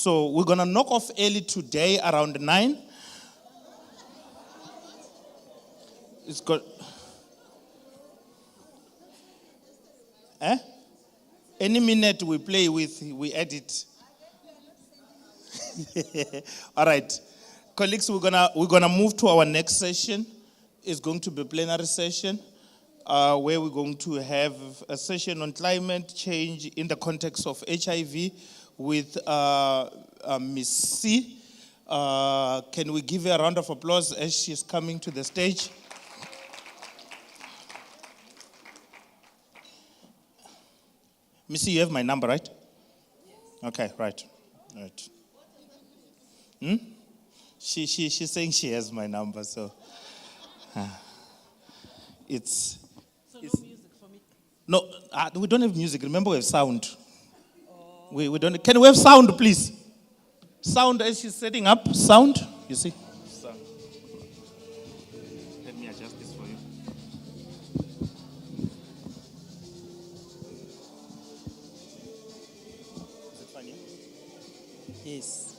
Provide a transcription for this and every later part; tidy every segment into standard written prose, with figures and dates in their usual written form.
So we're going to knock off early today around 9. It's got... Any minute we play with, we edit. All right. Colleagues, we're gonna move to our next session. It's going to be a plenary session where we're going to have a session on climate change in the context of HIV with Miss C. Can we give her a round of applause as she's coming to the stage? Miss C, you have my number, right? Okay, right. She's saying she has my number, so it's... So no music for me? No, we don't have music. Remember, we have sound. We don't. Can we have sound, please? Sound as she's setting up. Sound, you see? Sound. Let me adjust this for you. Is it funny? Yes.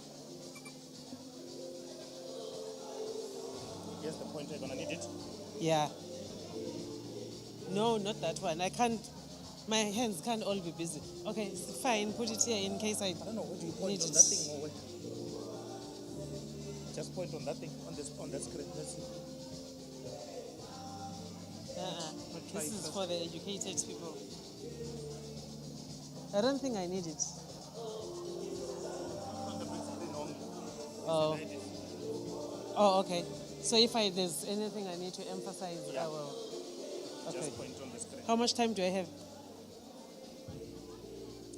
Here's the pointer. You're gonna need it. Yeah. No, not that one. I can't. My hands can't all be busy. Okay, it's fine. Put it here in case I don't know. What do you point on that thing or what? Just point on that thing on that screen. Let's see. This is for the educated people. I don't think I need it. On the big screen only. Oh. Oh, okay. So if there's anything I need to emphasize, yeah. I will. Okay. Just point on the screen. How much time do I have?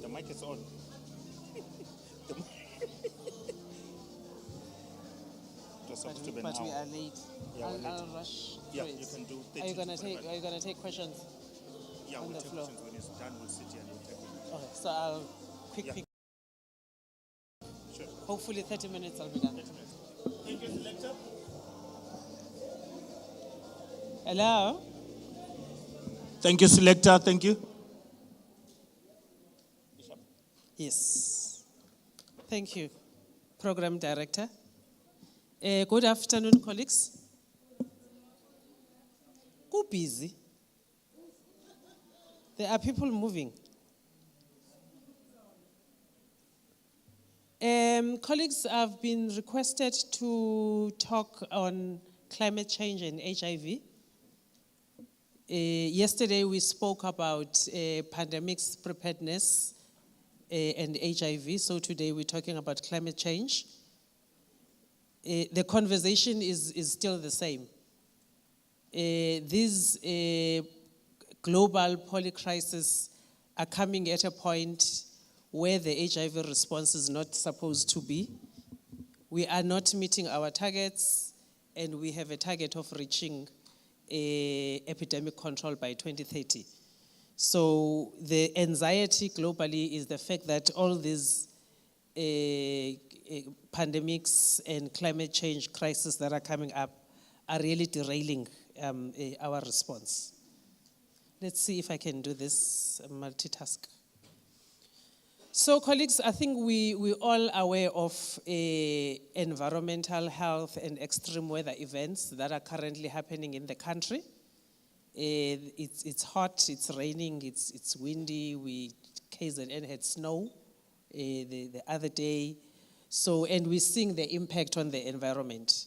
The mic is on. But we are late. Yeah, I'll rush. Yeah, through it. you can do 30 Are you gonna take questions? Yeah, on we'll the take floor? questions when it's done. We'll sit here and we'll take questions. Okay, so I'll quick. Sure. Hopefully 30 minutes I'll be done. 30 minutes. Thank you, selector. Hello? Thank you, selector. Thank you. Yes. Thank you, Program Director. Good afternoon, colleagues. Go busy. There are people moving. Colleagues, I've been requested to talk on climate change and HIV. Yesterday we spoke about pandemics preparedness and HIV, so today we're talking about climate change. The conversation is still the same. These global polycrises are coming at a point where the HIV response is not supposed to be. We are not meeting our targets, and we have a target of reaching epidemic control by 2030. So the anxiety globally is the fact that all these pandemics and climate change crises that are coming up are really derailing our response. Let's see if I can do this multitask. So colleagues, I think we all aware of environmental health and extreme weather events that are currently happening in the country. It's hot, it's raining, it's windy. KZN had snow the other day. So, and we're seeing the impact on the environment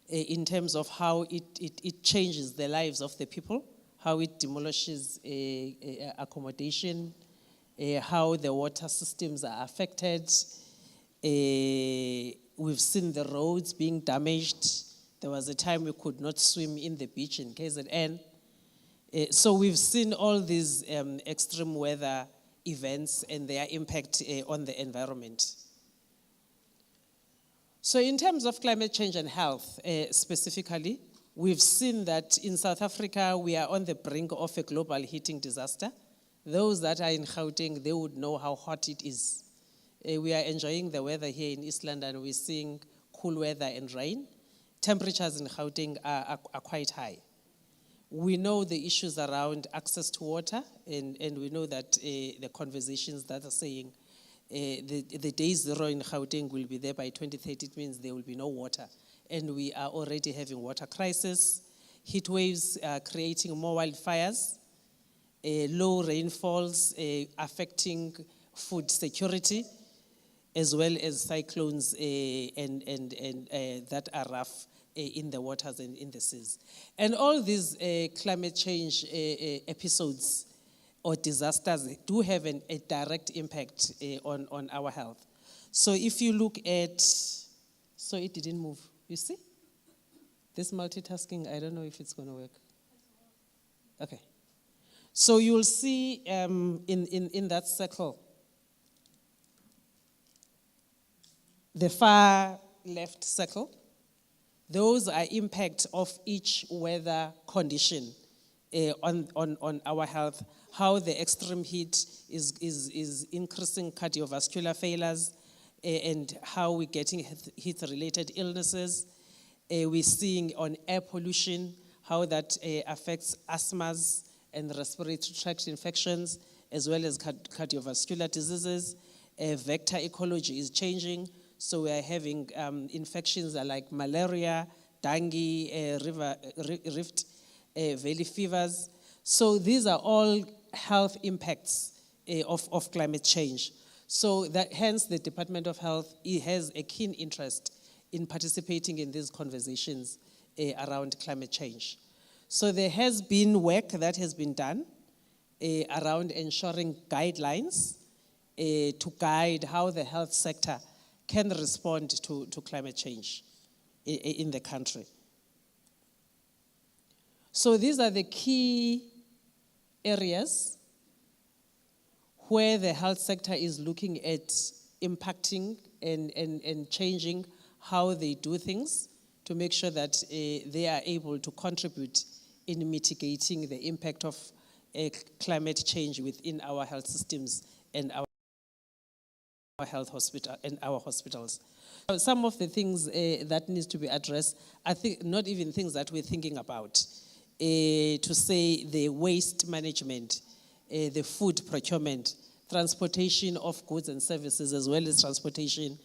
in terms of how it changes the lives of the people, how it demolishes accommodation, how the water systems are affected. We've seen the roads being damaged. There was a time we could not swim in the beach in KZN. So we've seen all these extreme weather events and their impact on the environment. So in terms of climate change and health specifically, we've seen that in South Africa, we are on the brink of a global heating disaster. Those that are in Gauteng, they would know how hot it is. We are enjoying the weather here in East London. We're seeing cool weather and rain. Temperatures in Gauteng are quite high. We know the issues around access to water, and we know that the conversations that are saying the day zero in Gauteng will be there by 2030. It means there will be no water. And we are already having water crisis. Heat waves are creating more wildfires. Low rainfalls affecting food security, as well as cyclones and that are rough in the waters and in the seas. And all these climate change episodes or disasters do have a direct impact on our health. So if you look at, so it didn't move, you see? This multitasking, I don't know if it's going to work. Okay. So you'll see in that circle, the far left circle, those are impact of each weather condition on our health, how the extreme heat is increasing cardiovascular failures, and how we're getting heat-related illnesses. We're seeing on air pollution, how that affects asthmas and respiratory tract infections, as well as cardiovascular diseases. Vector ecology is changing, so we are having infections like malaria, dengue, rift valley fevers. So these are all health impacts of climate change. So that hence the Department of Health has a keen interest in participating in these conversations around climate change. So there has been work that has been done around ensuring guidelines to guide how the health sector can respond to climate change in the country. So these are the key areas where the health sector is looking at impacting and changing how they do things to make sure that they are able to contribute in mitigating the impact of climate change within our health systems and our health hospital and our hospitals. Some of the things that needs to be addressed, I think not even things that we're thinking about, to say the waste management, the food procurement, transportation of goods and services, as well as transportation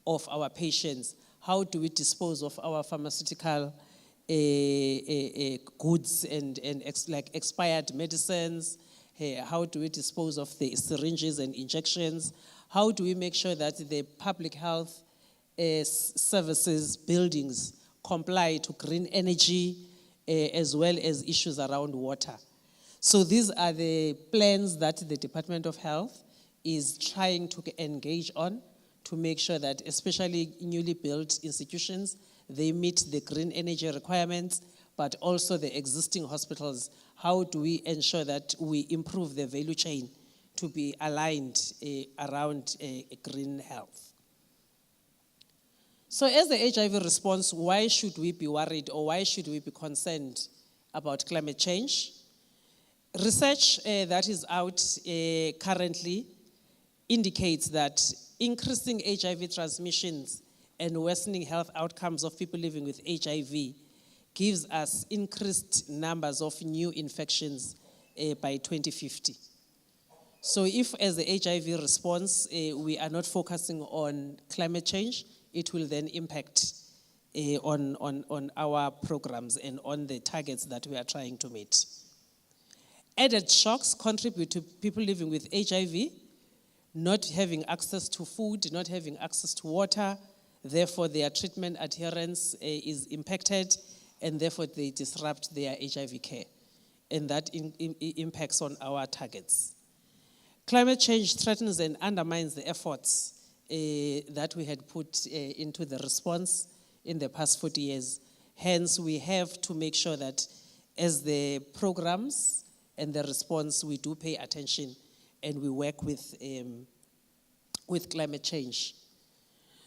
of our patients. How do we dispose of our pharmaceutical goods and like expired medicines? How do we dispose of the syringes and injections? How do we make sure that the public health services buildings comply to green energy, as well as issues around water? So these are the plans that the Department of Health is trying to engage on to make sure that especially newly built institutions, they meet the green energy requirements, but also the existing hospitals. How do we ensure that we improve the value chain to be aligned around green health? So as the HIV response, why should we be worried or why should we be concerned about climate change? Research that is out currently indicates that increasing HIV transmissions and worsening health outcomes of people living with HIV gives us increased numbers of new infections by 2050. So if as the HIV response, we are not focusing on climate change, it will then impact on our programs and on the targets that we are trying to meet. Added shocks contribute to people living with HIV not having access to food, not having access to water, therefore their treatment adherence is impacted, and therefore they disrupt their HIV care. And that impacts on our targets. Climate change threatens and undermines the efforts that we had put into the response in the past 40 years. Hence, we have to make sure that as the programs and the response, we do pay attention and we work with climate change.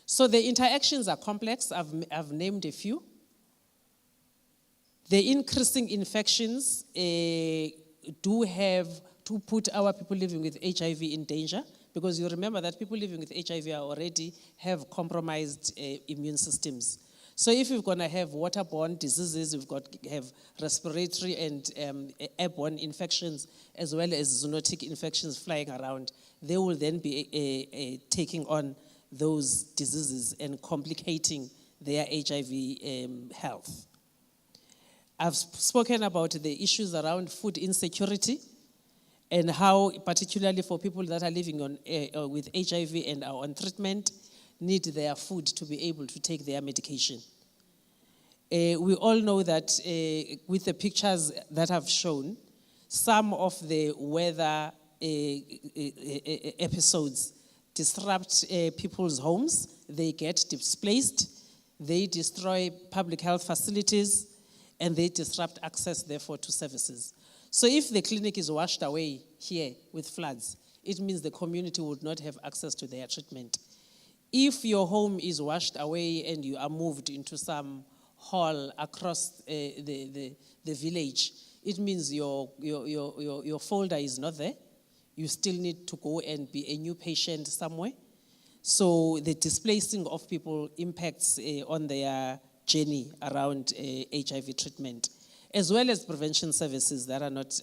So the interactions are complex. I've named a few. The increasing infections do have to put our people living with HIV in danger, because you remember that people living with HIV already have compromised immune systems. So if we're going to have waterborne diseases, we've got to have respiratory and airborne infections, as well as zoonotic infections flying around, they will then be taking on those diseases and complicating their HIV health. I've spoken about the issues around food insecurity and how, particularly for people that are living on, with HIV and are on treatment, need their food to be able to take their medication. We all know that with the pictures that I've shown, some of the weather episodes disrupt people's homes, they get displaced, they destroy public health facilities, and they disrupt access, therefore, to services. So if the clinic is washed away here with floods, it means the community would not have access to their treatment. If your home is washed away and you are moved into some hall across the village, it means your folder is not there. You still need to go and be a new patient somewhere. So the displacing of people impacts on their journey around HIV treatment, as well as prevention services that are not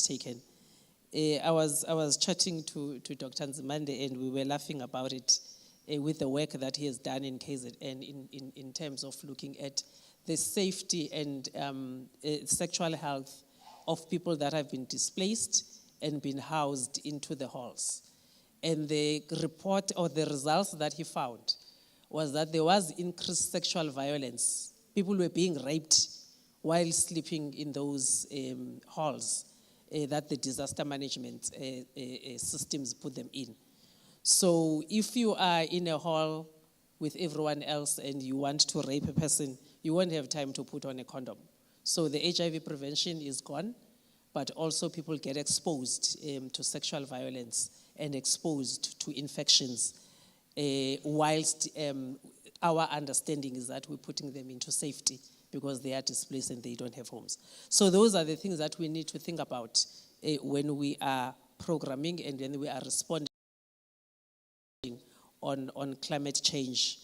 taken. I was chatting to Dr. Nzimande, and we were laughing about it with the work that he has done in KZN in terms of looking at the safety and sexual health of people that have been displaced and been housed into the halls. And the report or the results that he found was that there was increased sexual violence. People were being raped while sleeping in those halls that the disaster management systems put them in. So if you are in a hall with everyone else and you want to rape a person, you won't have time to put on a condom. So the HIV prevention is gone, but also people get exposed to sexual violence and exposed to infections, whilst our understanding is that we're putting them into safety because they are displaced and they don't have homes. So those are the things that we need to think about when we are programming and when we are responding on climate change.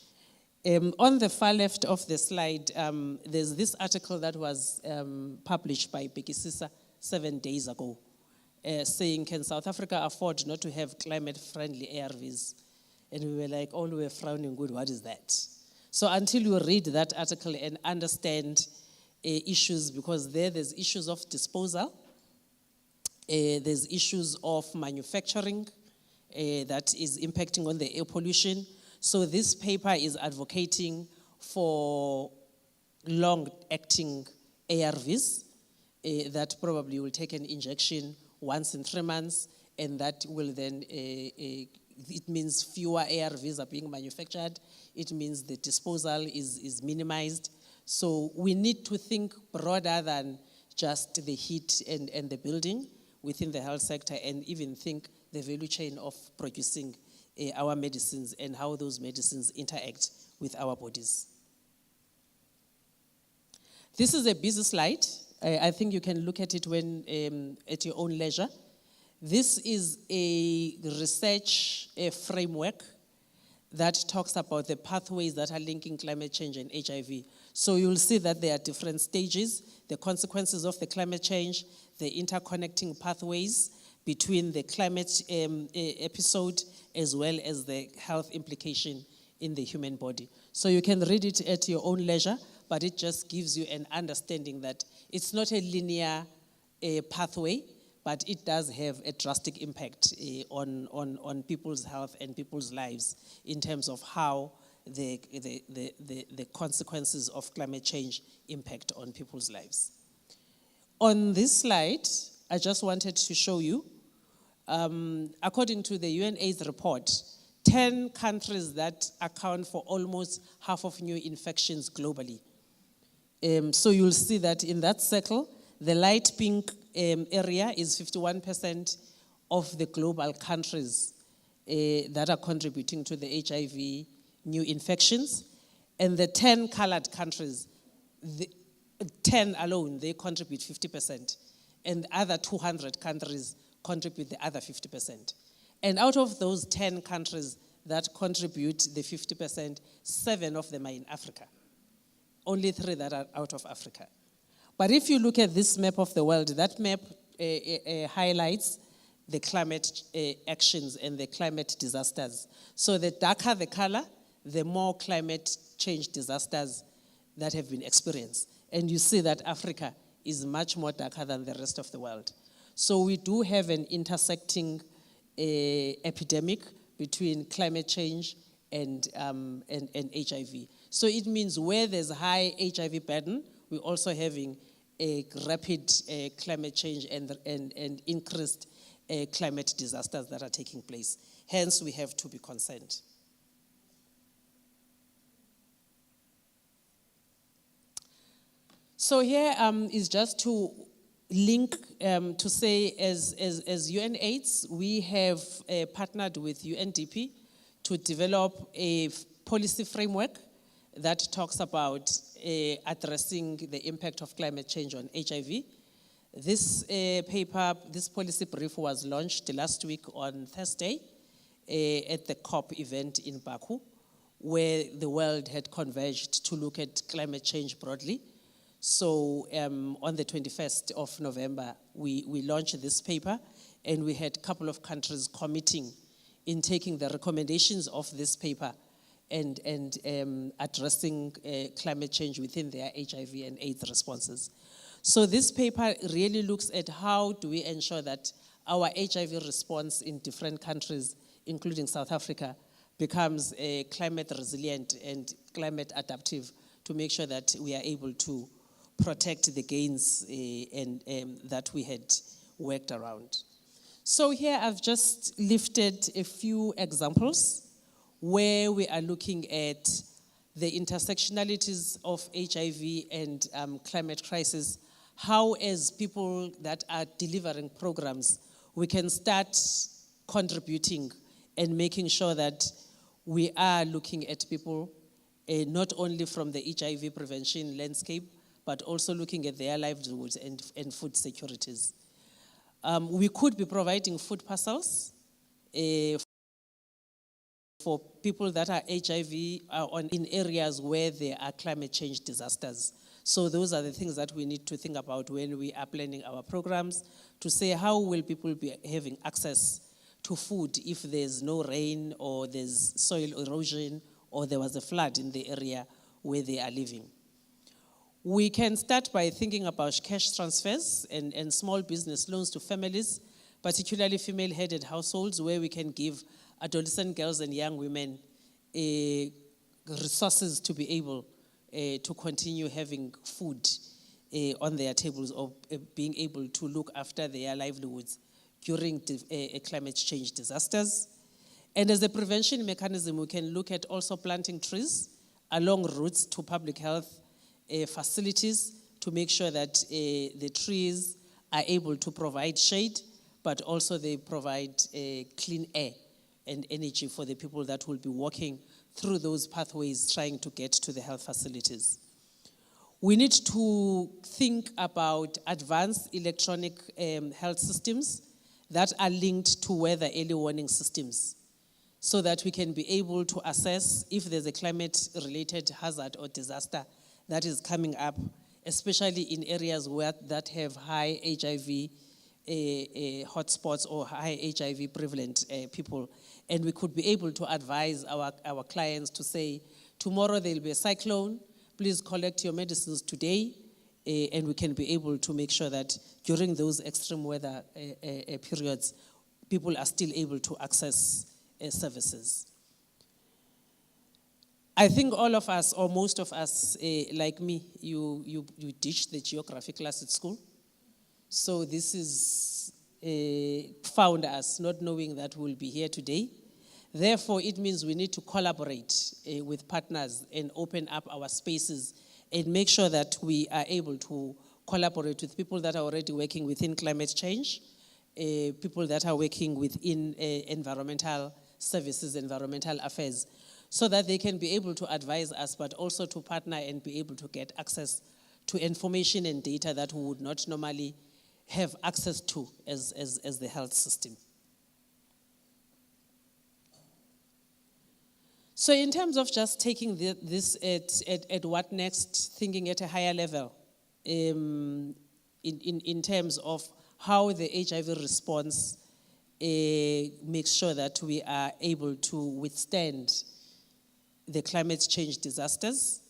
On the far left of the slide, there's this article that was published by Becky Sisa 7 days ago, saying, can South Africa afford not to have climate-friendly ARVs? And we were like, all we were frowning, good, what is that? So until you read that article and understand issues, because there's issues of disposal, there's issues of manufacturing that is impacting on the air pollution. So this paper is advocating for long-acting ARVs that probably will take an injection once in 3 months, and that will then, it means fewer ARVs are being manufactured. It means the disposal is minimized. So we need to think broader than just the heat and the building within the health sector, and even think the value chain of producing our medicines and how those medicines interact with our bodies. This is a busy slide. I think you can look at it when at your own leisure. This is a research framework that talks about the pathways that are linking climate change and HIV. So you'll see that there are different stages, the consequences of the climate change, the interconnecting pathways between the climate episode as well as the health implication in the human body. So you can read it at your own leisure, but it just gives you an understanding that it's not a linear pathway, but it does have a drastic impact on people's health and people's lives in terms of how the consequences of climate change impact on people's lives. On this slide, I just wanted to show you, according to the UNAIDS report, 10 countries that account for almost half of new infections globally. So you'll see that in that circle, the light pink area is 51% of the global countries that are contributing to the HIV new infections. And the 10 colored countries, the 10 alone, they contribute 50%. And other 200 countries contribute the other 50%. And out of those 10 countries that contribute the 50%, 7 of them are in Africa. Only 3 that are out of Africa. But if you look at this map of the world, that map highlights the climate actions and the climate disasters. So the darker the color, the more climate change disasters that have been experienced. And you see that Africa is much more darker than the rest of the world. So we do have an intersecting epidemic between climate change and HIV. So it means where there's high HIV burden, we're also having a rapid climate change and increased climate disasters that are taking place. Hence, we have to be concerned. So here is just to link to say, as UNAIDS, we have partnered with UNDP to develop a policy framework that talks about addressing the impact of climate change on HIV. This paper, this policy brief was launched last week on Thursday at the COP event in Baku, where the world had converged to look at climate change broadly. So on the 21st of November, we launched this paper, and we had a couple of countries committing in taking the recommendations of this paper and addressing climate change within their HIV and AIDS responses. So this paper really looks at how do we ensure that our HIV response in different countries, including South Africa, becomes climate resilient and climate adaptive to make sure that we are able to protect the gains that we had worked around. So here I've just lifted a few examples where we are looking at the intersectionalities of HIV and climate crisis, how as people that are delivering programs, we can start contributing and making sure that we are looking at people not only from the HIV prevention landscape, but also looking at their livelihoods and food securities. We could be providing food parcels for people that are HIV in areas where there are climate change disasters. So those are the things that we need to think about when we are planning our programs, to say how will people be having access to food if there's no rain or there's soil erosion or there was a flood in the area where they are living. We can start by thinking about cash transfers and small business loans to families, particularly female-headed households, where we can give adolescent girls and young women resources to be able to continue having food on their tables, or being able to look after their livelihoods during climate change disasters. And as a prevention mechanism, we can look at also planting trees along routes to public health facilities to make sure that the trees are able to provide shade, but also they provide clean air and energy for the people that will be walking through those pathways trying to get to the health facilities. We need to think about advanced electronic health systems that are linked to weather early warning systems, so that we can be able to assess if there's a climate-related hazard or disaster that is coming up, especially in areas that have high HIV hotspots or high HIV prevalent people. And we could be able to advise our clients to say, tomorrow there'll be a cyclone, please collect your medicines today, and we can be able to make sure that during those extreme weather periods, people are still able to access services. I think all of us, or most of us, like me, you ditched the geography class at school. So this is found us not knowing that we'll be here today. Therefore, it means we need to collaborate with partners and open up our spaces and make sure that we are able to collaborate with people that are already working within climate change, people that are working within environmental services, environmental affairs, so that they can be able to advise us, but also to partner and be able to get access to information and data that we would not normally have access to as the health system. So in terms of just taking this at what next, thinking at a higher level, in terms of how the HIV response make sure that we are able to withstand the climate change disasters.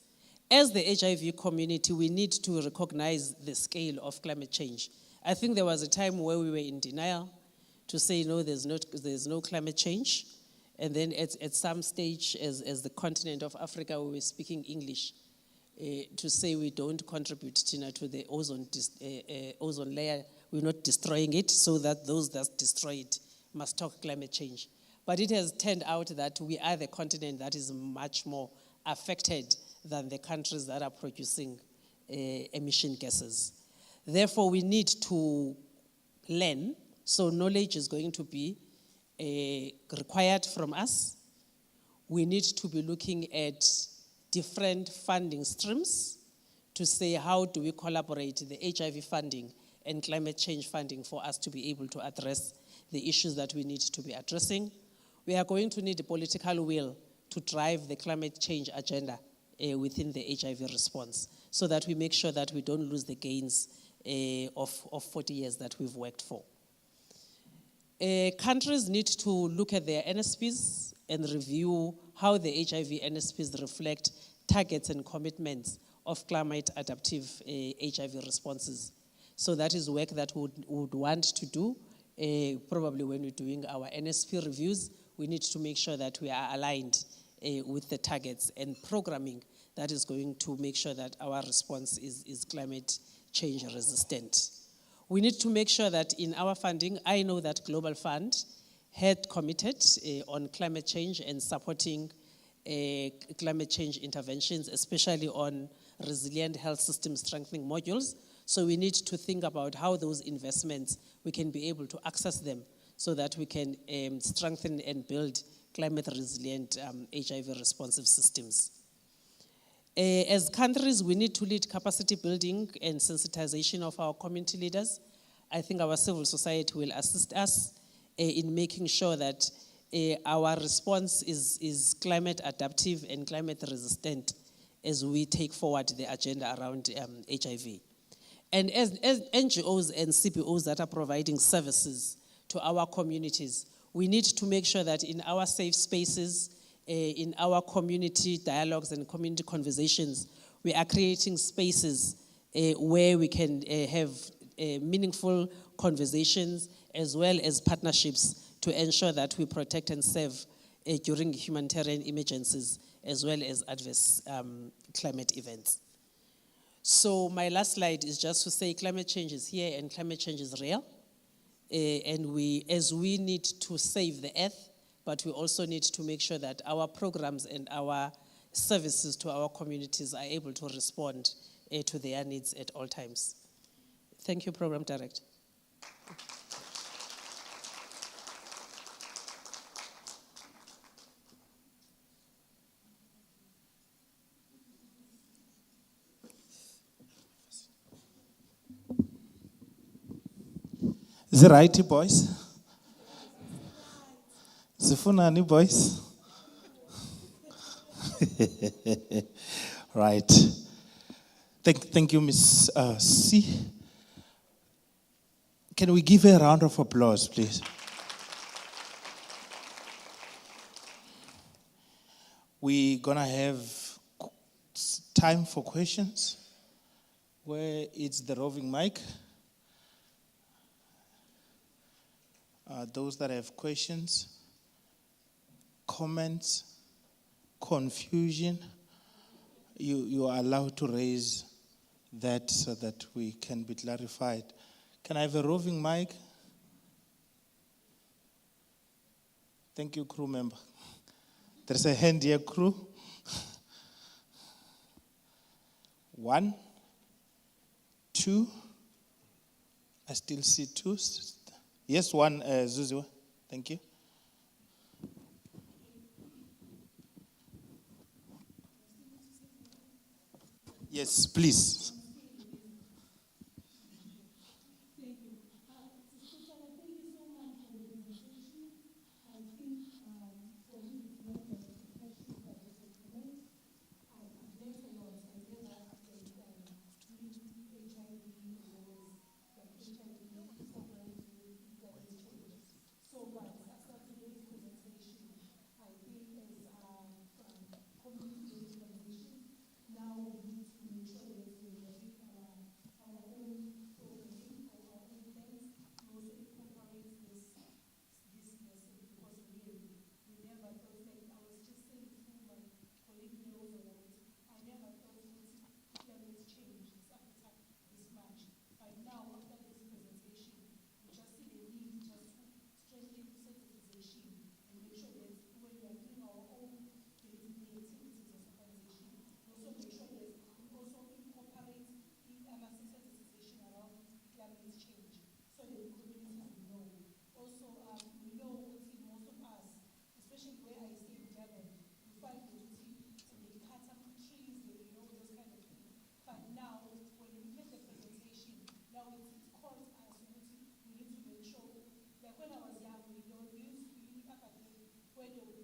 As the HIV community, we need to recognize the scale of climate change. I think there was a time where we were in denial to say, no, there's no climate change. And then at some stage, as the continent of Africa, we were speaking English to say we don't contribute, Tina, to the ozone layer. We're not destroying it, so that those that destroy it must talk climate change. But it has turned out that we are the continent that is much more affected than the countries that are producing emission gases. Therefore, we need to learn, so knowledge is going to be required from us. We need to be looking at different funding streams to say how do we collaborate the HIV funding and climate change funding for us to be able to address the issues that we need to be addressing. We are going to need a political will to drive the climate change agenda within the HIV response so that we make sure that we don't lose the gains of 40 years that we've worked for. Countries need to look at their NSPs and review how the HIV NSPs reflect targets and commitments of climate adaptive HIV responses. So that is work that we would want to do. Probably when we're doing our NSP reviews, we need to make sure that we are aligned with the targets and programming that is going to make sure that our response is climate change resistant. We need to make sure that in our funding, I know that Global Fund had committed on climate change and supporting climate change interventions, especially on resilient health system strengthening modules. So we need to think about how those investments, we can be able to access them so that we can strengthen and build climate resilient HIV responsive systems. As countries, we need to lead capacity building and sensitization of our community leaders. I think our civil society will assist us in making sure that our response is climate adaptive and climate resistant as we take forward the agenda around HIV. And as NGOs and CBOs that are providing services to our communities, we need to make sure that in our safe spaces, in our community dialogues and community conversations, we are creating spaces where we can have meaningful conversations as well as partnerships to ensure that we protect and serve during humanitarian emergencies as well as adverse climate events. So my last slide is just to say climate change is here and climate change is real. And as we need to save the earth, but we also need to make sure that our programs and our services to our communities are able to respond to their needs at all times. Thank you, Program Director. Is it righty, boys? Zifunani, boys? Right. Thank you, Ms. C. Can we give a round of applause, please? We're going to have time for questions. Where is the roving mic? Those that have questions, comments, confusion, you are allowed to raise that so that we can be clarified. Can I have a roving mic? Thank you, crew member. There's a hand here, crew. 1, 2. I still see 2. Yes, 1, Zuzu. Thank you. Yes, please.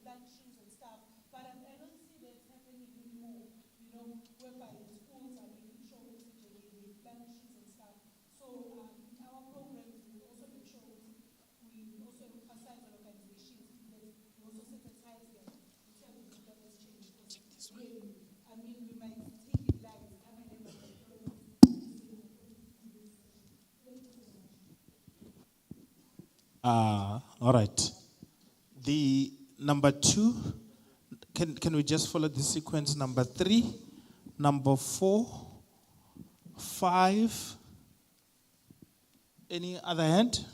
plant trees and stuff. But I don't see that happening anymore, whereby the schools are making sure they plant trees and stuff. So in our programs, we also make sure we also emphasize on organizations that we also sensitize them in terms of climate change. I mean, we might take it light. All right. The number 2, can we just follow the sequence? Number 3, number 4, 5. Any other hand?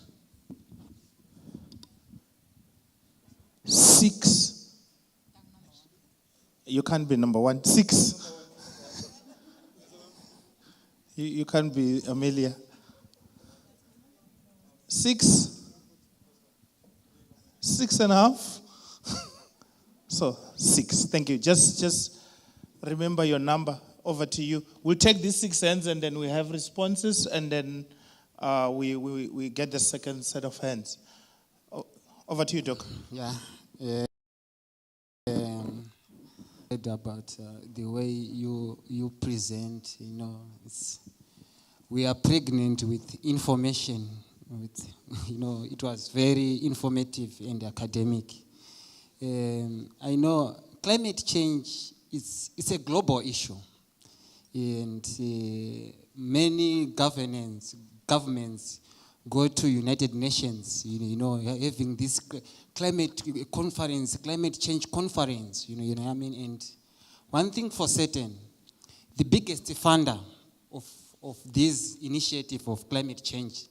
6. You can't be number 1. 6. You can't be Amelia. 6. 6.5. So 6. Thank you. Just remember your number. Over to you. We'll take these 6 hands and then we have responses and then we get the second set of hands. Over to you, Doc. Yeah. About the way you present, we are pregnant with information. It was very informative and academic. I know climate change is a global issue, and many governments go to United Nations, having this climate change conference, you know what I mean? And one thing for certain, the biggest funder of this initiative of climate change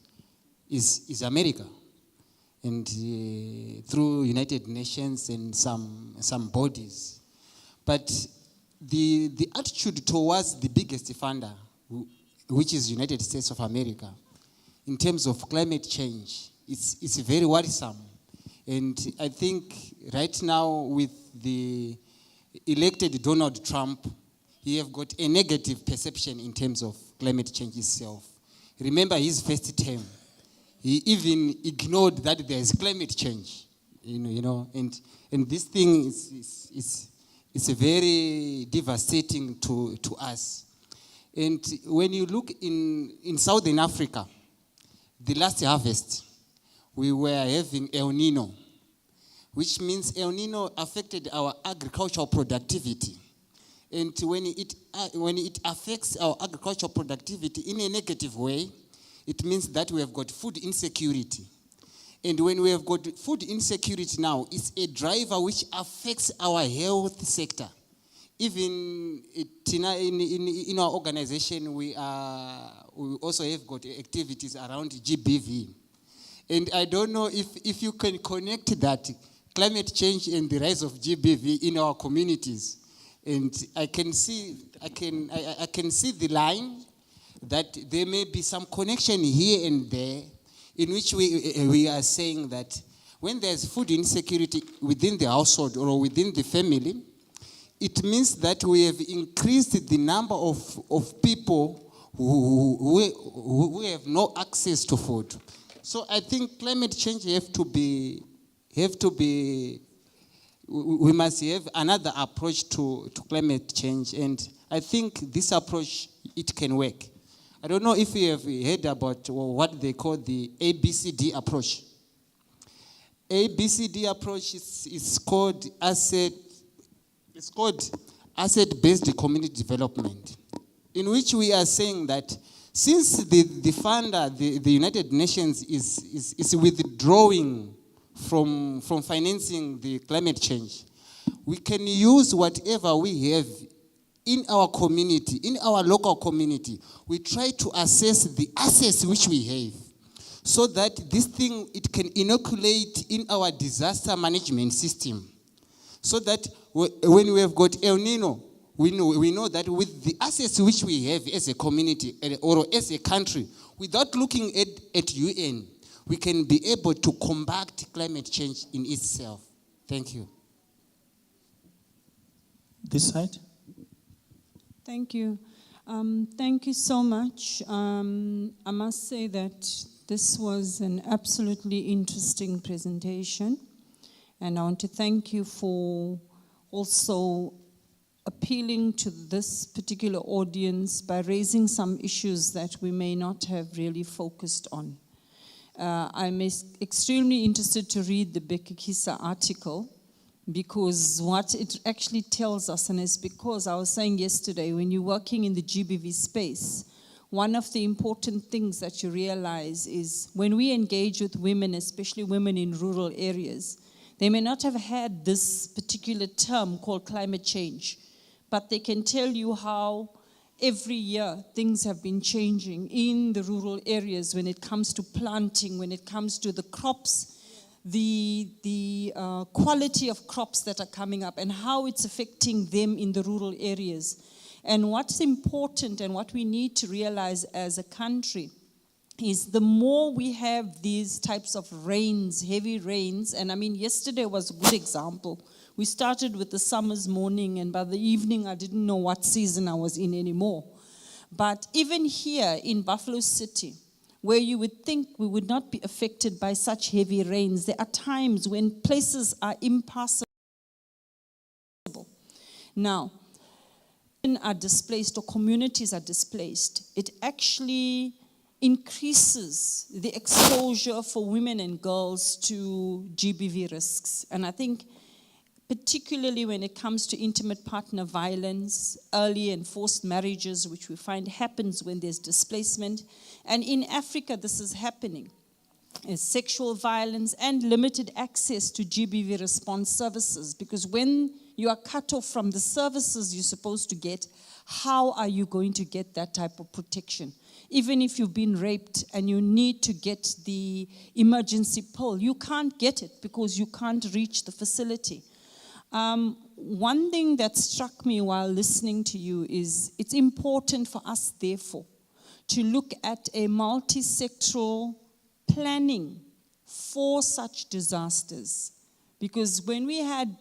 is America, and through United Nations and some bodies. But the attitude towards the biggest funder, which is United States of America, in terms of climate change, it's very worrisome. And I think right now with the elected Donald Trump, he have got a negative perception in terms of climate change itself. Remember his first term, he even ignored that there is climate change, and this thing is very devastating to us. And when you look in Southern Africa, the last harvest, we were having El Nino, which means El Nino affected our agricultural productivity. And when it affects our agricultural productivity in a negative way, it means that we have got food insecurity. And when we have got food insecurity now, it's a driver which affects our health sector. Even in our organization, we also have got activities around GBV. And I don't know if you can connect that, climate change and the rise of GBV in our communities. And I can see the line that there may be some connection here and there in which we are saying that when there's food insecurity within the household or within the family, it means that we have increased the number of people who have no access to food. So I think climate change we must have another approach to climate change, and I think this approach, it can work. I don't know if you have heard about what they call the ABCD approach. ABCD approach is called asset-based community development, in which we are saying that since the funder, the United Nations, is withdrawing from financing the climate change, we can use whatever we have in our community, in our local community. We try to assess the assets which we have, so that this thing, it can inoculate in our disaster management system, so that when we have got El Nino, we know that with the assets which we have as a community or as a country, without looking at UN, we can be able to combat climate change in itself. Thank you. This side. Thank you. Thank you so much. I must say that this was an absolutely interesting presentation. And I want to thank you for also appealing to this particular audience by raising some issues that we may not have really focused on. I'm extremely interested to read the Bekikisa article, because what it actually tells us, and it's because I was saying yesterday, when you're working in the GBV space, one of the important things that you realize is when we engage with women, especially women in rural areas, they may not have had this particular term called climate change, but they can tell you how every year things have been changing in the rural areas when it comes to planting, when it comes to the crops, the quality of crops that are coming up and how it's affecting them in the rural areas. And what's important and what we need to realize as a country is the more we have these types of rains, heavy rains, and I mean yesterday was a good example. We started with the summer's morning, and by the evening I didn't know what season I was in anymore. But even here in Buffalo City, where you would think we would not be affected by such heavy rains, there are times when places are impassable. Now, when are displaced or communities are displaced, it actually increases the exposure for women and girls to GBV risks. And I think particularly when it comes to intimate partner violence, early and forced marriages, which we find happens when there's displacement. And in Africa, this is happening. Sexual violence and limited access to GBV response services, because when you are cut off from the services you're supposed to get, how are you going to get that type of protection? Even if you've been raped and you need to get the emergency pill, you can't get it because you can't reach the facility. One thing that struck me while listening to you is it's important for us, therefore, to look at a multi-sectoral planning for such disasters. Because when we had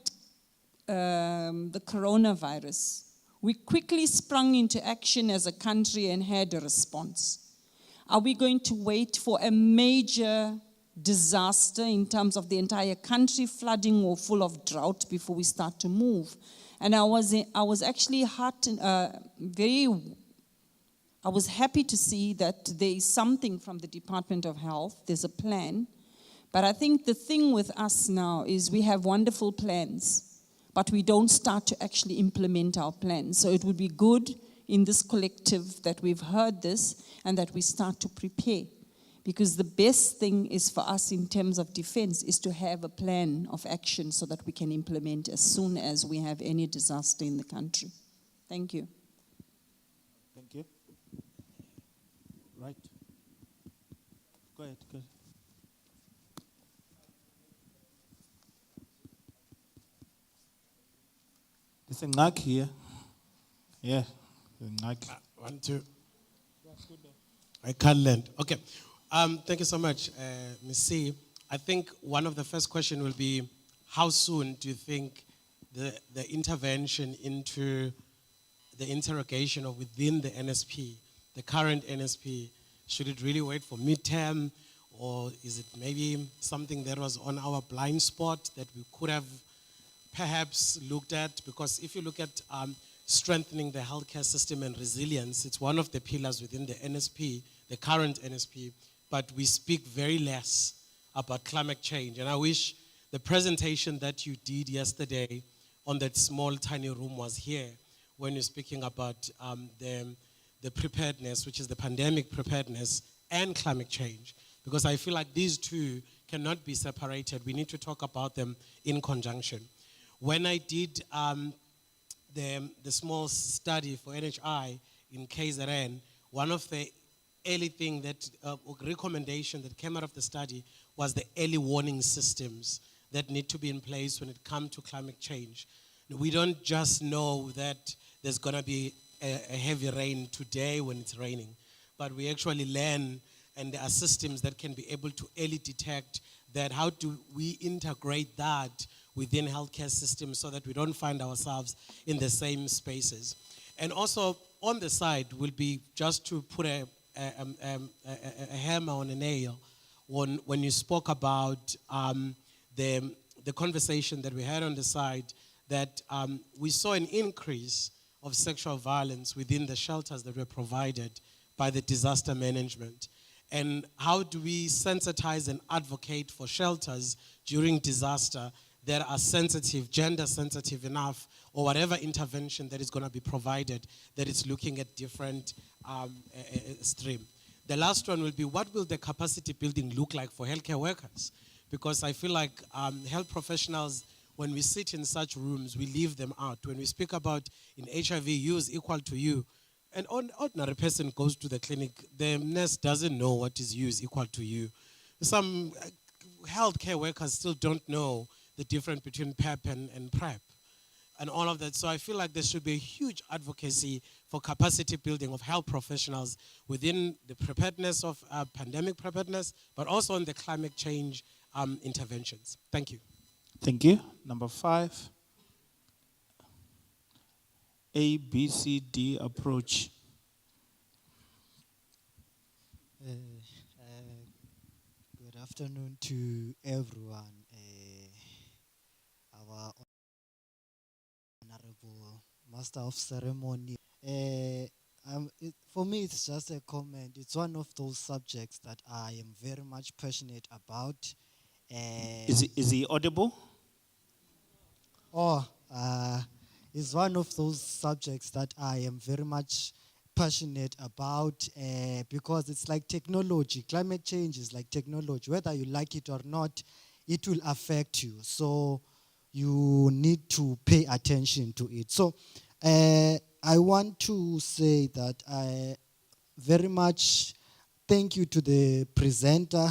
the coronavirus, we quickly sprung into action as a country and had a response. Are we going to wait for a major disaster in terms of the entire country flooding or full of drought before we start to move? And I was actually I was happy to see that there is something from the Department of Health. There's a plan. But I think the thing with us now is we have wonderful plans, but we don't start to actually implement our plans. So it would be good in this collective that we've heard this and that we start to prepare. Because the best thing is for us in terms of defense is to have a plan of action so that we can implement as soon as we have any disaster in the country. Thank you. Thank you. Right. Go ahead. There's a knock here. Yeah, there's a knock. 1, 2. I can't land. Okay. Thank you so much, Ms. C. I think one of the first questions will be, how soon do you think the intervention into the interrogation of within the NSP, the current NSP, should it really wait for midterm, or is it maybe something that was on our blind spot that we could have perhaps looked at? Because if you look at strengthening the healthcare system and resilience, it's one of the pillars within the NSP, the current NSP, but we speak very less about climate change. And I wish the presentation that you did yesterday on that small, tiny room was here when you're speaking about the preparedness, which is the pandemic preparedness and climate change. Because I feel like these two cannot be separated. We need to talk about them in conjunction. When I did the small study for NHI in KZN, one of the early thing that, recommendation that came out of the study was the early warning systems that need to be in place when it comes to climate change. We don't just know that there's gonna be a heavy rain today when it's raining, but we actually learn, and there are systems that can be able to early detect that. How do we integrate that within healthcare systems so that we don't find ourselves in the same spaces? And also on the side will be just to put a hammer on a nail when you spoke about the the conversation that we had on the side, that we saw an increase of sexual violence within the shelters that were provided by the disaster management. And how do we sensitize and advocate for shelters during disaster that are sensitive, gender sensitive enough, or whatever intervention that is going to be provided, that is looking at different stream. The last one will be, what will the capacity building look like for healthcare workers? Because I feel like health professionals, when we sit in such rooms, we leave them out. When we speak about in HIV, you is equal to you, an ordinary person goes to the clinic, the nurse doesn't know what is you is equal to you. Some healthcare workers still don't know the difference between PrEP and PrEP and all of that. So I feel like there should be a huge advocacy for capacity building of health professionals within the preparedness of pandemic preparedness, but also on the climate change interventions. Thank you. Thank you. Number 5. A, B, C, D approach. Good afternoon to everyone. Our Honorable Master of Ceremony. For me, it's just a comment. It's one of those subjects that I am very much passionate about. Is he audible? It's one of those subjects that I am very much passionate about because it's like technology. Climate change is like technology. Whether you like it or not, it will affect you. So you need to pay attention to it. So I want to say that I very much thank you to the presenter.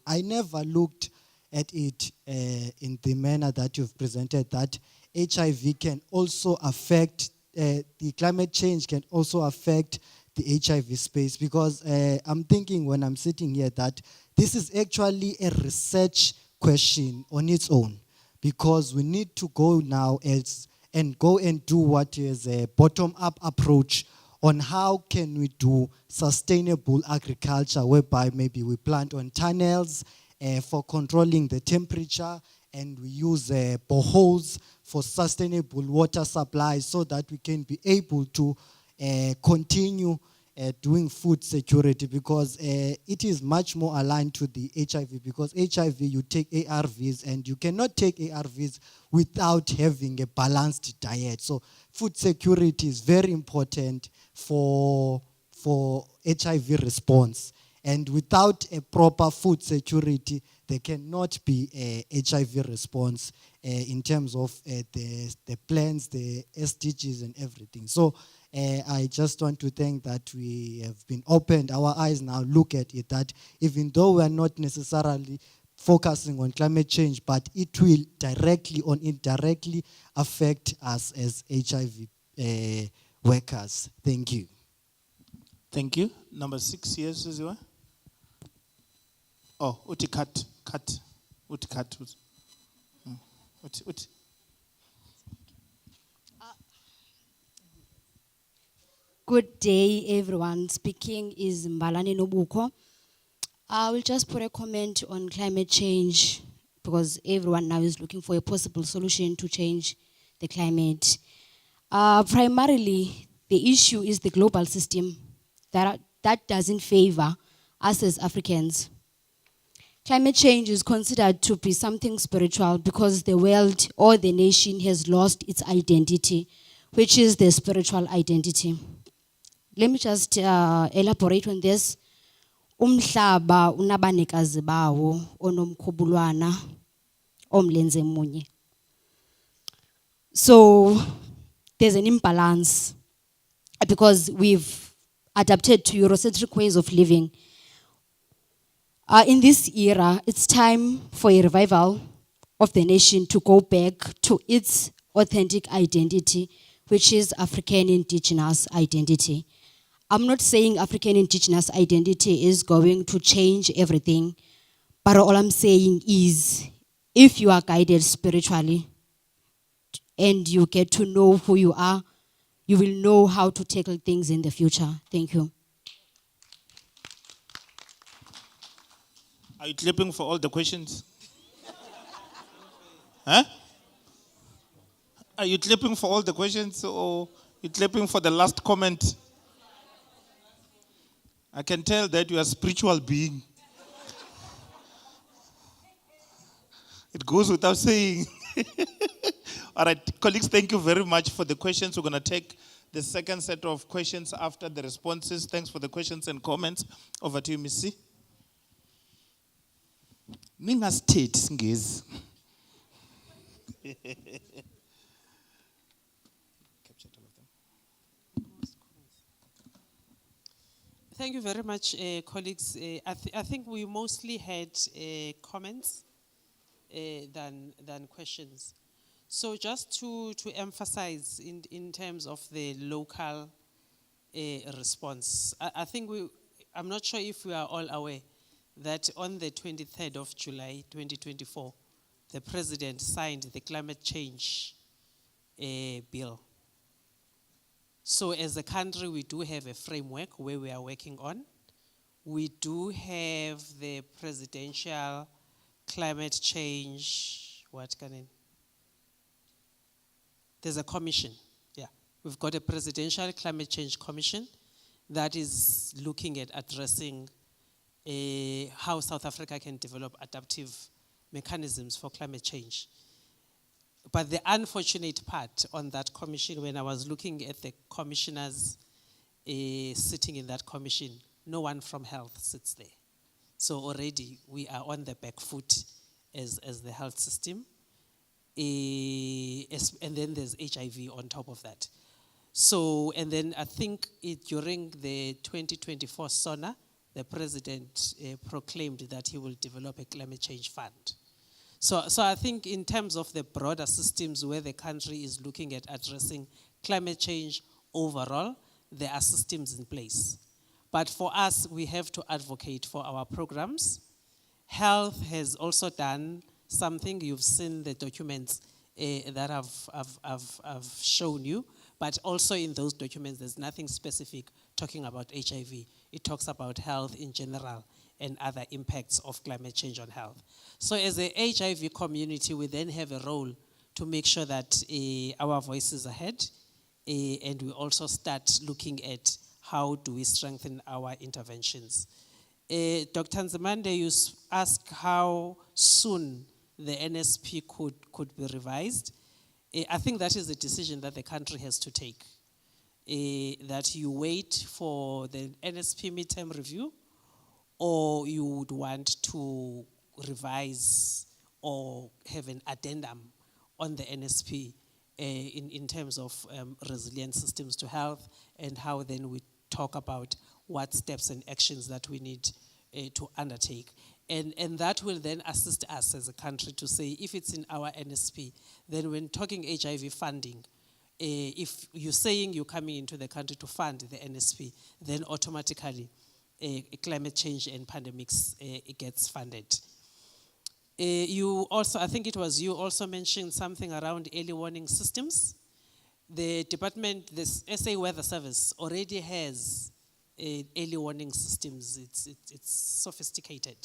I never looked at it in the manner that you've presented, that HIV can also affect, the climate change can also affect the HIV space, because I'm thinking when I'm sitting here that this is actually a research question on its own, because we need to go now and go and do what is a bottom-up approach on how can we do sustainable agriculture, whereby maybe we plant on tunnels for controlling the temperature, and we use boreholes for sustainable water supply, so that we can be able to continue doing food security, because it is much more aligned to the HIV, because HIV, you take ARVs, and you cannot take ARVs without having a balanced diet. So food security is very important for HIV response. And without a proper food security, there cannot be a HIV response in terms of the plans, the SDGs and everything. So I just want to thank that we have been opened, our eyes now look at it, that even though we are not necessarily focusing on climate change, but it will directly or indirectly affect us as HIV workers. Thank you. Thank you. Number 6, yes, is you? Oh, uti cut. Uti cut. Uti. Good day, everyone. Speaking is Mbalane Nobuko. I will just put a comment on climate change, because everyone now is looking for a possible solution to change the climate. Primarily, the issue is the global system that doesn't favor us as Africans. Climate change is considered to be something spiritual, because the world or the nation has lost its identity, which is the spiritual identity. Let me just elaborate on this. Umhlaba unabanikazi bawo onomkhubulwana omlenze munye. So there's an imbalance, because we've adapted to Eurocentric ways of living. In this era, it's time for a revival of the nation to go back to its authentic identity, which is African indigenous identity. I'm not saying African indigenous identity is going to change everything, but all I'm saying is, if you are guided spiritually and you get to know who you are, you will know how to tackle things in the future. Thank you. Are you clapping for all the questions? Huh? Are you clapping for all the questions or you clapping for the last comment? I can tell that you are a spiritual being. It goes without saying. All right, colleagues, thank you very much for the questions. We're going to take the second set of questions after the responses. Thanks for the questions and comments. Over to you, Missy. Ningasithethe isingesi. Thank you very much, colleagues. I think we mostly had comments than questions. So just to emphasize in terms of the local response, I think I'm not sure if we are all aware that on the 23rd of July 2024, the President signed the climate change bill. So as a country, we do have a framework where we are working on. We do have the presidential climate change, there's a commission, yeah. We've got a presidential climate change commission that is looking at addressing how South Africa can develop adaptive mechanisms for climate change. But the unfortunate part on that commission, when I was looking at the commissioners sitting in that commission, no one from health sits there. So already we are on the back foot as the health system. And then there's HIV on top of that. So, and then I think during the 2024 SONA, the president proclaimed that he will develop a climate change fund. So I think in terms of the broader systems where the country is looking at addressing climate change overall, there are systems in place. But for us, we have to advocate for our programs. Health has also done something. You've seen the documents that I've shown you, but also in those documents, there's nothing specific talking about HIV. It talks about health in general and other impacts of climate change on health. So as a HIV community, we then have a role to make sure that our voices are heard, and we also start looking at how do we strengthen our interventions. Dr. Nzimande, you asked how soon the NSP could be revised. I think that is a decision that the country has to take. That you wait for the NSP midterm review, or you would want to revise or have an addendum on the NSP in terms of resilient systems to health, and how then we talk about what steps and actions that we need to undertake. And that will then assist us as a country to say, if it's in our NSP, then when talking HIV funding, if you're saying you're coming into the country to fund the NSP, then automatically climate change and pandemics it gets funded. You also, I think it was you also mentioned something around early warning systems. The department, the SA Weather Service already has early warning systems. It's sophisticated.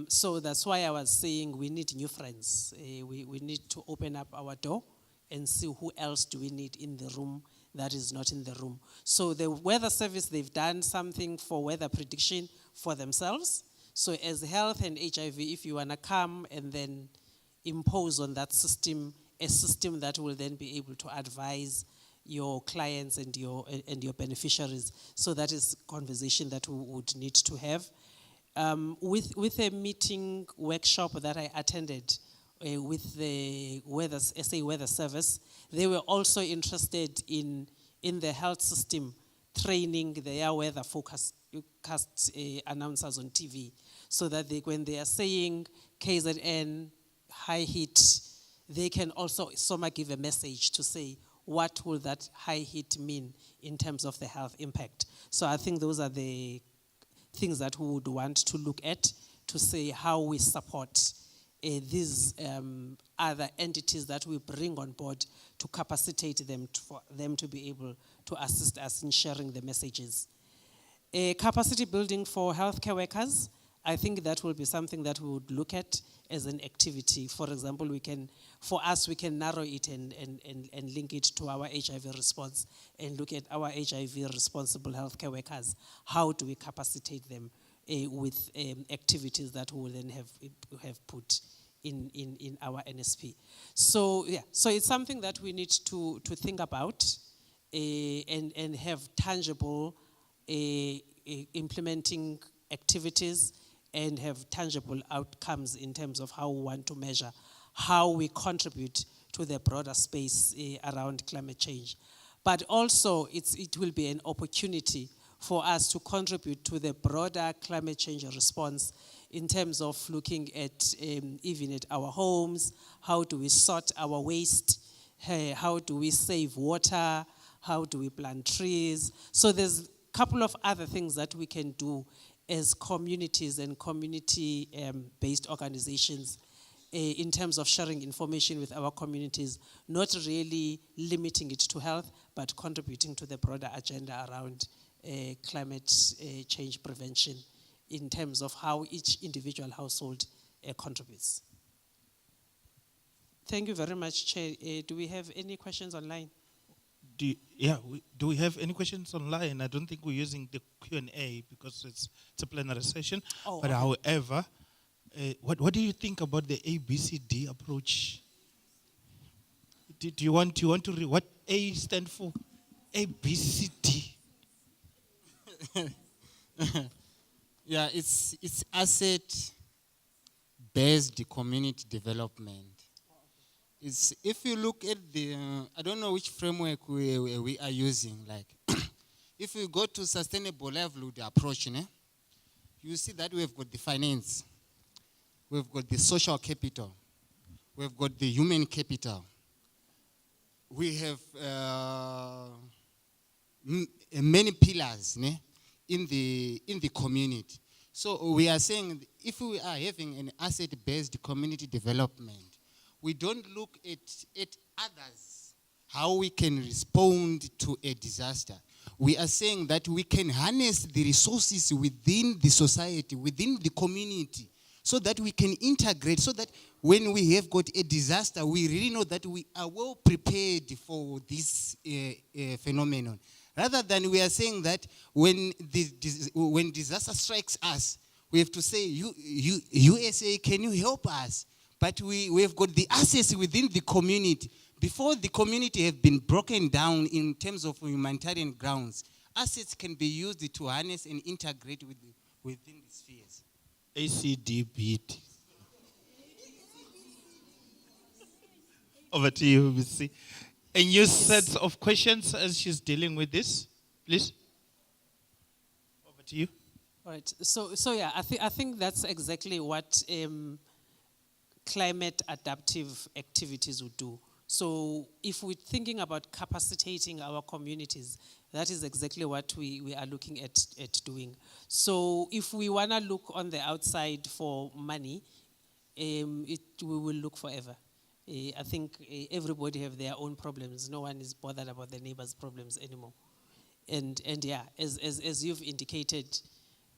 So that's why I was saying we need new friends. We need to open up our door and see who else do we need in the room that is not in the room. So the weather service, they've done something for weather prediction for themselves. So as health and HIV, if you want to come and then impose on that system, a system that will then be able to advise your clients and your beneficiaries. So that is a conversation that we would need to have. With a meeting workshop that I attended with the SA Weather Service, they were also interested in the health system training their weather forecast announcers on TV, so that when they are saying KZN, high heat, they can also give a message to say, what will that high heat mean in terms of the health impact? So I think those are the things that we would want to look at to say how we support these other entities that we bring on board to capacitate them for them to be able to assist us in sharing the messages. Capacity building for healthcare workers, I think that will be something that we would look at as an activity. For example, we can narrow it and link it to our HIV response and look at our HIV responsible healthcare workers. How do we capacitate them with activities that we will then have put in our NSP? So it's something that we need to think about and have tangible implementing activities and have tangible outcomes in terms of how we want to measure how we contribute to the broader space around climate change. But also it will be an opportunity for us to contribute to the broader climate change response in terms of looking at even at our homes, how do we sort our waste, how do we save water, how do we plant trees. So there's a couple of other things that we can do as communities and community-based organizations in terms of sharing information with our communities, not really limiting it to health, but contributing to the broader agenda around climate change prevention in terms of how each individual household contributes. Thank you very much, Chair. Do we have any questions online? Do we have any questions online? I don't think we're using the Q&A because it's a plenary session. Oh, but okay. However, what do you think about the ABCD approach? Do you want to read what A stand for? ABCD. Yeah, it's asset-based community development. It's, if you look at the, I don't know which framework we are using, like, if we go to sustainable livelihood approach, you see that we've got the finance, we've got the social capital, we've got the human capital, we have many pillars in the community. So we are saying if we are having an asset-based community development, we don't look at others, how we can respond to a disaster. We are saying that we can harness the resources within the society, within the community, so that we can integrate, so that when we have got a disaster, we really know that we are well prepared for this phenomenon. Rather than we are saying that when disaster strikes us, we have to say, USA, can you help us? But we have got the assets within the community. Before the community have been broken down in terms of humanitarian grounds, assets can be used to harness and integrate within the spheres. ACDBT. Over to you, Missy. A new set of questions as she's dealing with this, please. Over to you. All right. So yeah, I think that's exactly what climate adaptive activities would do. So if we're thinking about capacitating our communities, that is exactly what we are looking at doing. So if we want to look on the outside for money, we will look forever. I think everybody have their own problems. No one is bothered about the neighbor's problems anymore. And yeah, as you've indicated,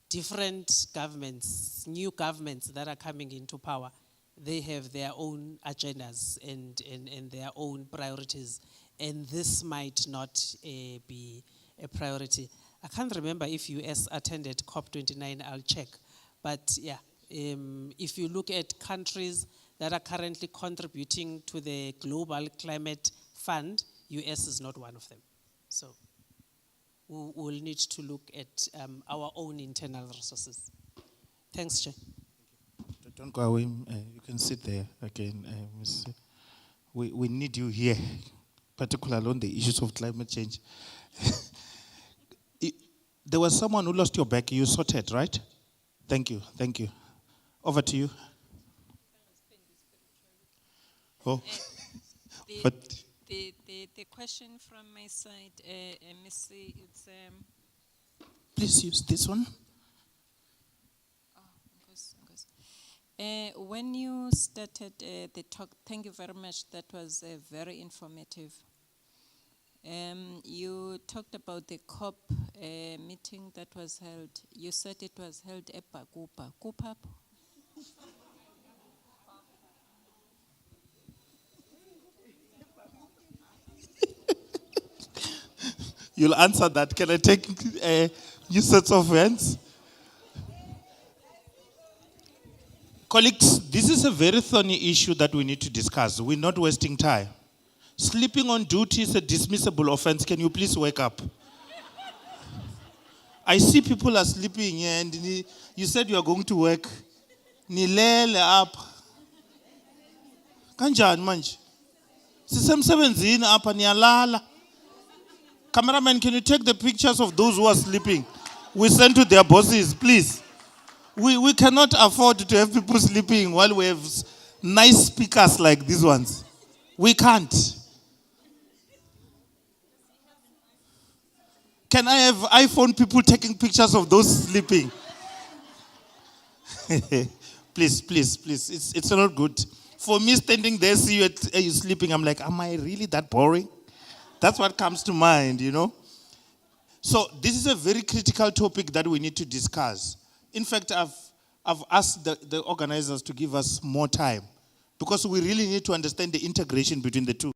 different governments, new governments that are coming into power, they have their own agendas and their own priorities. And this might not be a priority. I can't remember if US attended COP29, I'll check. But yeah, if you look at countries that are currently contributing to the Global Climate Fund, US is not one of them. So we'll need to look at our own internal resources. Thanks, Chair. Don't go away. You can sit there again. We need you here, particularly on the issues of climate change. There was someone who lost your back. You sorted, right? Thank you. Thank you. Over to you. Oh. But the question from my side, Missy, it's please use this one. when you started the talk, thank you very much. That was very informative. You talked about the COP meeting that was held. You said it was held at Bakupa. Kupapo? You'll answer that. Can I take new sets of hands? Colleagues, this is a very thorny issue that we need to discuss. We're not wasting time. Sleeping on duty is a dismissible offense. Can you please wake up? I see people are sleeping here and you said you are going to work. Nilele up. Kanjani manje? Sisemsebenzini apha niyalala. Cameraman, can you take the pictures of those who are sleeping? We send to their bosses, please. We cannot afford to have people sleeping while we have nice speakers like these ones. We can't. Can I have iPhone people taking pictures of those sleeping? Please. It's not good. For me, standing there, see you sleeping, I'm like, am I really that boring? That's what comes to mind, you know? So this is a very critical topic that we need to discuss. In fact, I've asked the organizers to give us more time because we really need to understand the integration between the two.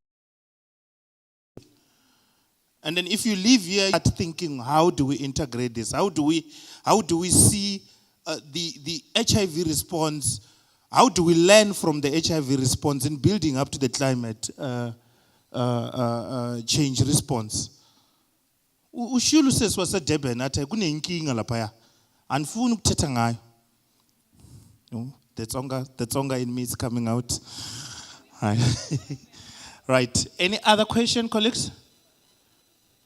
And then if you leave here thinking, how do we integrate this? How do we see the HIV response? How do we learn from the HIV response in building up to the climate change response? Ushulu says was a Durban at a kunenkinga lapaya. Andifuni ukuthetha ngayo. No, the tsonga in me is coming out. Right. Any other question, colleagues?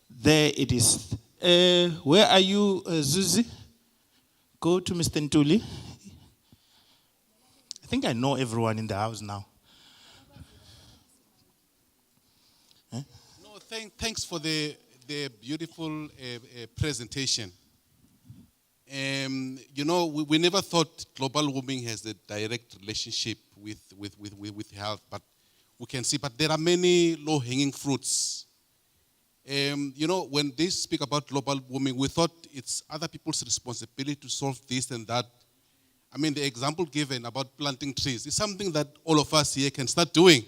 There it is. Where are you, Zuzi? Go to Mr. Ntuli. I think I know everyone in the house now. No, thanks for the beautiful presentation. You know, we never thought global warming has a direct relationship with health, but we can see. But there are many low-hanging fruits. You know, when they speak about global warming, we thought it's other people's responsibility to solve this and that. I mean, the example given about planting trees is something that all of us here can start doing.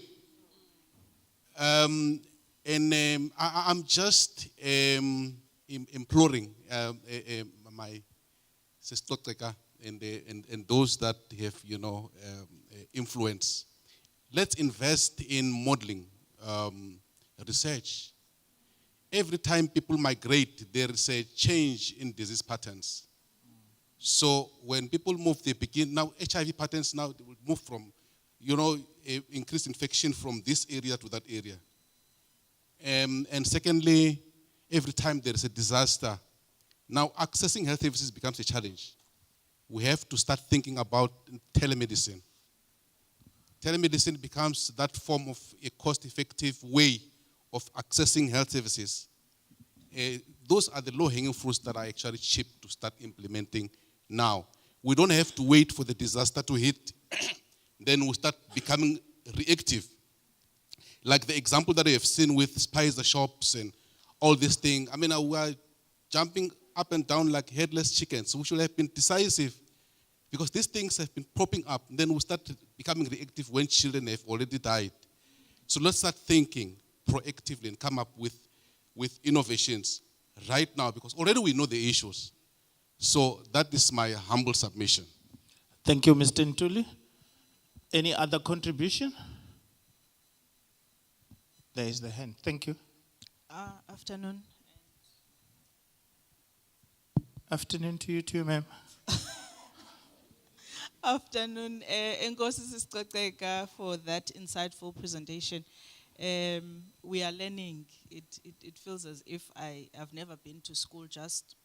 I'm just imploring my sister and those that have, you know, influence. Let's invest in modeling research. Every time people migrate, there is a change in disease patterns. So when people move, they begin, now HIV patterns now they will move from, you know, increased infection from this area to that area. And secondly, every time there is a disaster, now accessing health services becomes a challenge. We have to start thinking about telemedicine. Telemedicine becomes that form of a cost-effective way of accessing health services. Those are the low-hanging fruits that are actually cheap to start implementing now. We don't have to wait for the disaster to hit, then we start becoming reactive. Like the example that I have seen with spicer shops and all this thing. I mean, we are jumping up and down like headless chickens. We should have been decisive because these things have been popping up. Then we start becoming reactive when children have already died. So let's start thinking proactively and come up with innovations right now because already we know the issues. So that is my humble submission. Thank you, Mr. Ntuli. Any other contribution? There is the hand. Thank you. Afternoon. Afternoon to you too, ma'am. Afternoon. Enkosi Sisicoceka for that insightful presentation. We are learning. It feels as if I have never been to school just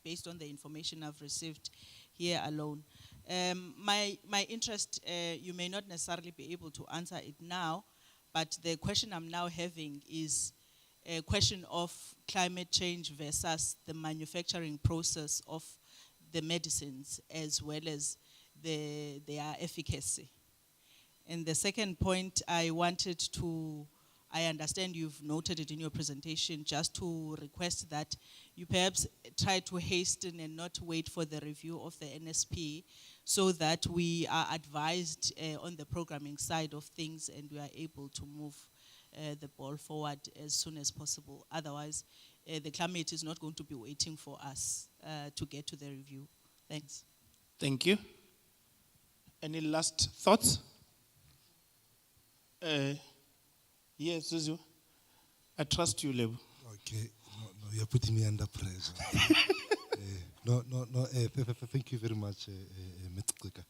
based on the information I've received here alone. My interest, you may not necessarily be able to answer it now, but the question I'm now having is a question of climate change versus the manufacturing process of the medicines as well as their efficacy. And the second point I wanted to, I understand you've noted it in your presentation, just to request that you perhaps try to hasten and not wait for the review of the NSP so that we are advised on the programming side of things and we are able to move the ball forward as soon as possible. Otherwise, the climate is not going to be waiting for us to get to the review. Thanks. Thank you. Any last thoughts? Yes, Suzu. I trust you, Lebo. Okay, no, you're putting me under pressure. Thank you very much, Mr.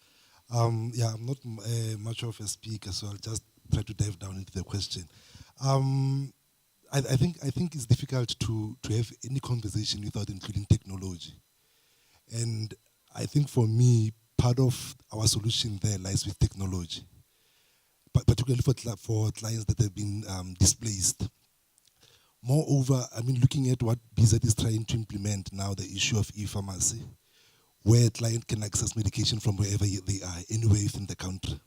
Yeah, I'm not much of a speaker, so I'll just try to dive down into the question. I think it's difficult to have any conversation without including technology. And I think for me, part of our solution there lies with technology, particularly for clients that have been displaced. Moreover, I mean, looking at what BZ is trying to implement now, the issue of e-pharmacy, where a client can access medication from wherever they are, anywhere within the country.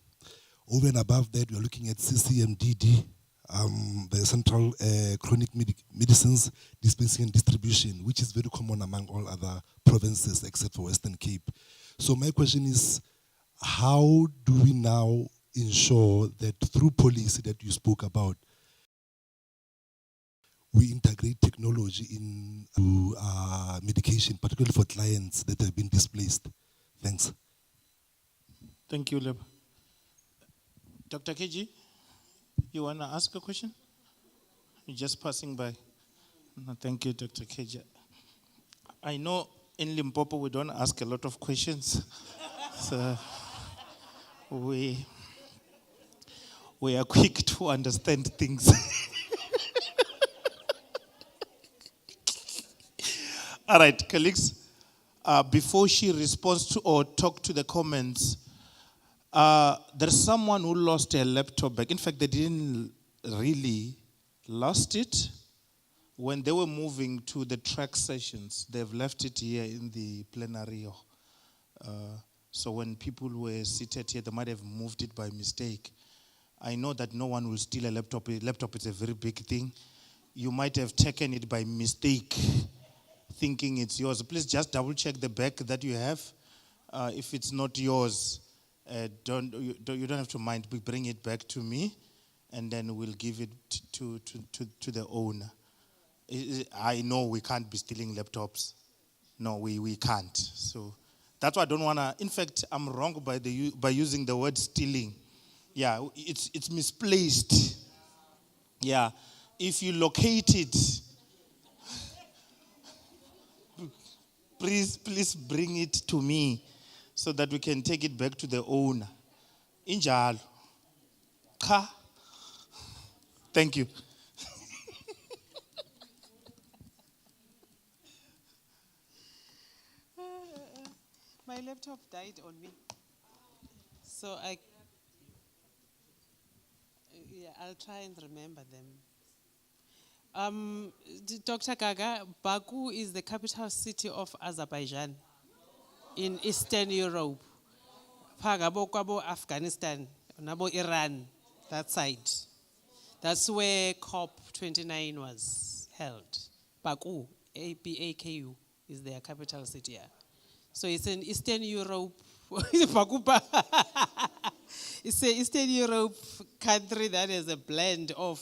Over and above that, we're looking at CCMDD, the Central Chronic Medicines Dispensing and Distribution, which is very common among all other provinces except for Western Cape. So my question is, how do we now ensure that through policy that you spoke about, we integrate technology into medication, particularly for clients that have been displaced? Thanks. Thank you, Lebo. Dr. KG, you want to ask a question? You're just passing by. No, thank you, Dr. KG. I know in Limpopo we don't ask a lot of questions. So we are quick to understand things. All right, colleagues, before she responds to or talk to the comments, there's someone who lost a laptop bag. In fact, they didn't really lost it. When they were moving to the track sessions, they've left it here in the plenary. So when people were seated here, they might have moved it by mistake. I know that no one will steal a laptop. A laptop is a very big thing. You might have taken it by mistake, thinking it's yours. Please just double check the bag that you have. If it's not yours, you don't have to mind. We bring it back to me, and then we'll give it to the owner. I know we can't be stealing laptops. No, we can't. So that's why I don't want to. In fact, I'm wrong by using the word stealing. Yeah, it's misplaced. Yeah, if you locate it, please bring it to me so that we can take it back to the owner. Injalo. Ka. Thank you. My laptop died on me. So I'll try and remember them. Dr. Gaga, Baku is the capital city of Azerbaijan in Eastern Europe. Pagabo kwabo Afghanistan, nabo Iran, that side. That's where COP29 was held. Baku, Baku, is their capital city. Yeah. So it's in Eastern Europe. It's an Eastern Europe country that is a blend of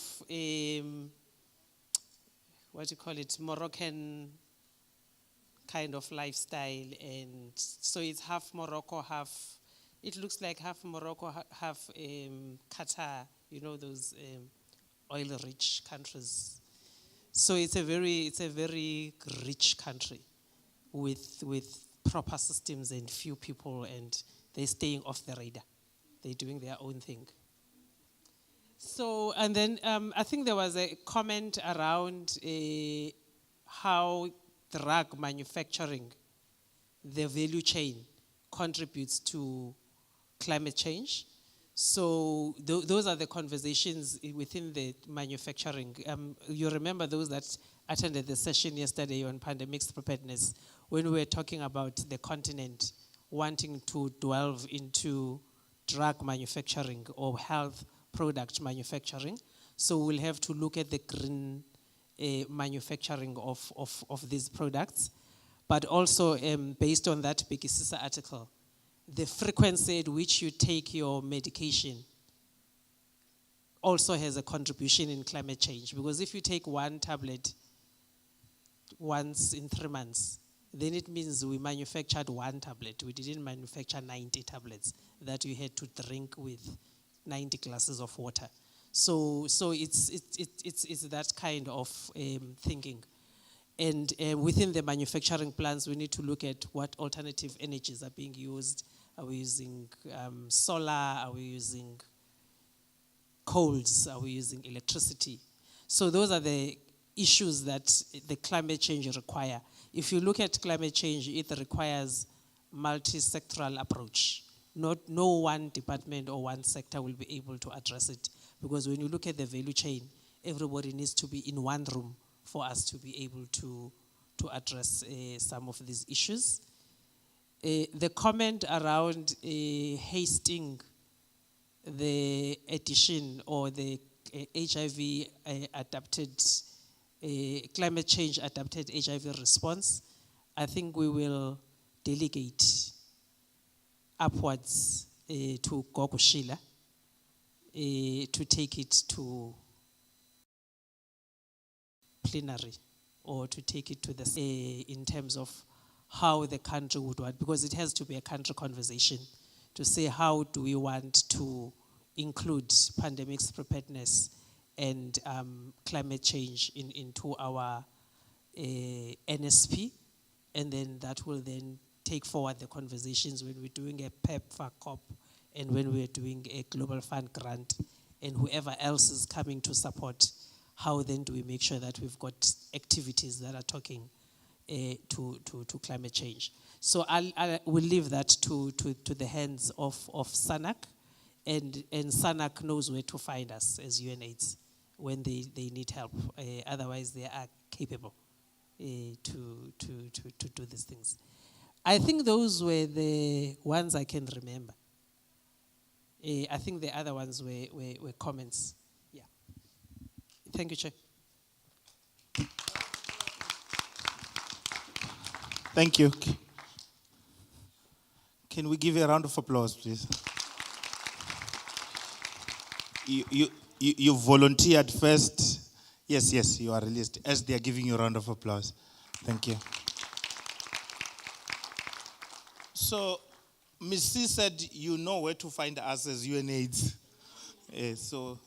Moroccan kind of lifestyle, and so it's half Morocco, it looks like half Morocco, half Qatar, those oil-rich countries. So it's a very rich country with proper systems and few people, and they're staying off the radar. They're doing their own thing. So, and then I think there was a comment around how drug manufacturing, the value chain, contributes to climate change. So those are the conversations within the manufacturing. You remember those that attended the session yesterday on pandemics preparedness, when we were talking about the continent wanting to delve into drug manufacturing or health product manufacturing. So we'll have to look at the green manufacturing of these products. But also based on that Bikisisa article, the frequency at which you take your medication also has a contribution in climate change. Because if you take one tablet once in 3 months, then it means we manufactured 1 tablet. We didn't manufacture 90 tablets that you had to drink with 90 glasses of water. So it's that kind of thinking. And within the manufacturing plants, we need to look at what alternative energies are being used. Are we using solar? Are we using coals? Are we using electricity? So those are the issues that the climate change require. If you look at climate change, it requires multi-sectoral approach. No one department or one sector will be able to address it, because when you look at the value chain, everybody needs to be in one room for us to be able to address some of these issues. The comment around hasting the addition or the HIV adapted, climate change adapted HIV response, I think we will delegate upwards to Gogo Sheila to take it to plenary or to take it to the in terms of how the country would want, because it has to be a country conversation to say how do we want to include pandemics preparedness and climate change into our NSP, and then that will then take forward the conversations when we're doing a PEPFAR COP and when we're doing a Global Fund grant and whoever else is coming to support. How then do we make sure that we've got activities that are talking to climate change? So I will leave that to the hands of SANAC, and SANAC knows where to find us as UNAIDS when they need help. Otherwise, they are capable to do these things. I think those were the ones I can remember. I think the other ones were comments. Yeah. Thank you, Chair. Thank you. Can we give you a round of applause, please? You volunteered first. Yes, you are released. As they are giving you a round of applause. Thank you. So, Ms. C said you know where to find us as UNAIDS. So,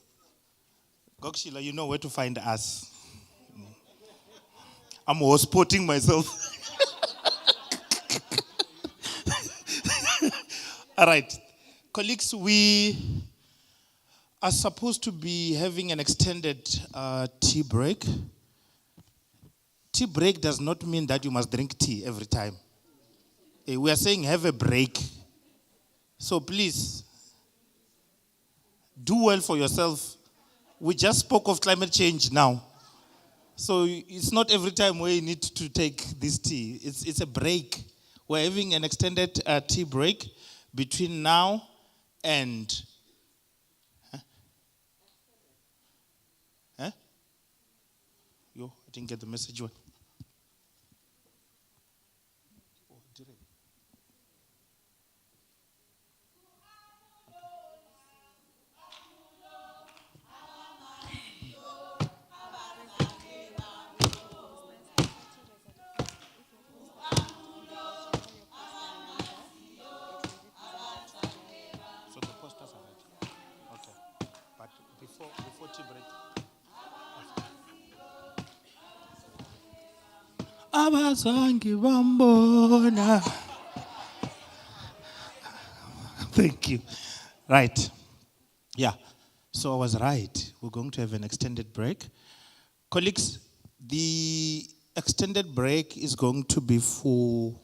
Gokshila, you know where to find us. I'm hotspotting myself. All right. Colleagues, we are supposed to be having an extended tea break. Tea break does not mean that you must drink tea every time. We are saying have a break. So please, do well for yourself. We just spoke of climate change now. So it's not every time where you need to take this tea. It's a break. We're having an extended tea break between now and... Huh? Yo, I didn't get the message. One. So the posters are ready. Okay. But before tea break. Abazangi bambona. Thank you. Right. Yeah. So I was right. We're going to have an extended break. Colleagues, the extended break is going to be for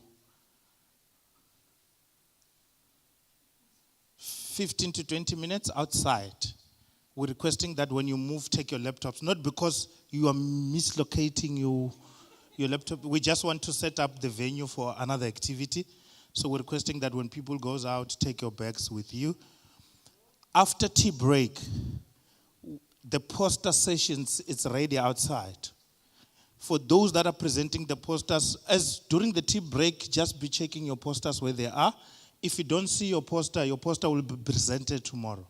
15 to 20 minutes outside. We're requesting that when you move, take your laptops, not because you are mislocating your laptop. We just want to set up the venue for another activity. So we're requesting that when people goes out, take your bags with you. After tea break, the poster sessions, it's ready outside. For those that are presenting the posters, as during the tea break, just be checking your posters where they are. If you don't see your poster will be presented tomorrow.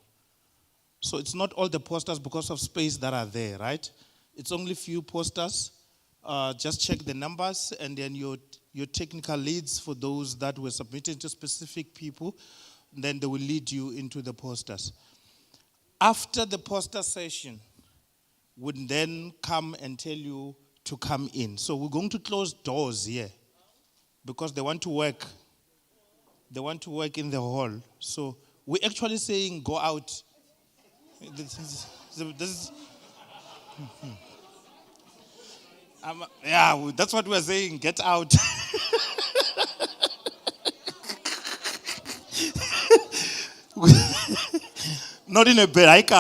So it's not all the posters because of space that are there, right? It's only few posters. just check the numbers, and then your technical leads for those that were submitted to specific people, then they will lead you into the posters. After the poster session, would then come and tell you to come in. So we're going to close doors here because they want to work. They want to work in the hall. So we're actually saying go out. This is yeah, that's what we're saying. Get out. Not in a bad,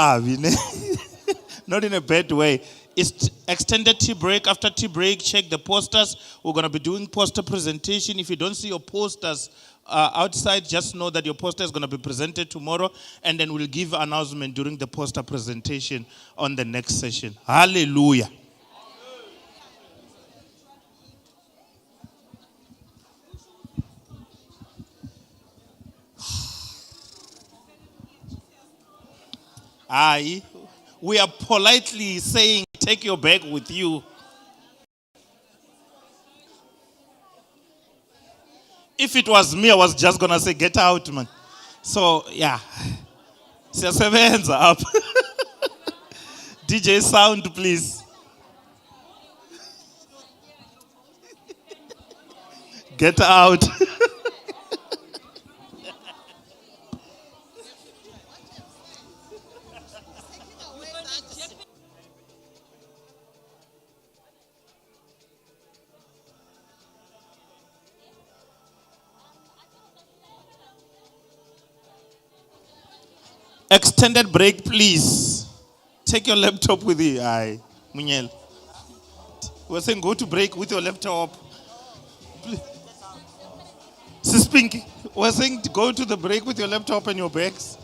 not in a bad way. It's extended tea break. After tea break, check the posters. We're going to be doing poster presentation. If you don't see your posters outside, just know that your poster is going to be presented tomorrow, and then we'll give announcement during the poster presentation on the next session. Hallelujah. Aye. We are politely saying, take your bag with you. If it was me, I was just going to say, get out, man. So, yeah. Siyasebenza up. DJ sound, please. Get out. Extended break, please. Take your laptop with you. Aye, Munyel. We're saying go to break with your laptop. Sis Pinky, we're saying to go to the break with your laptop and your bags.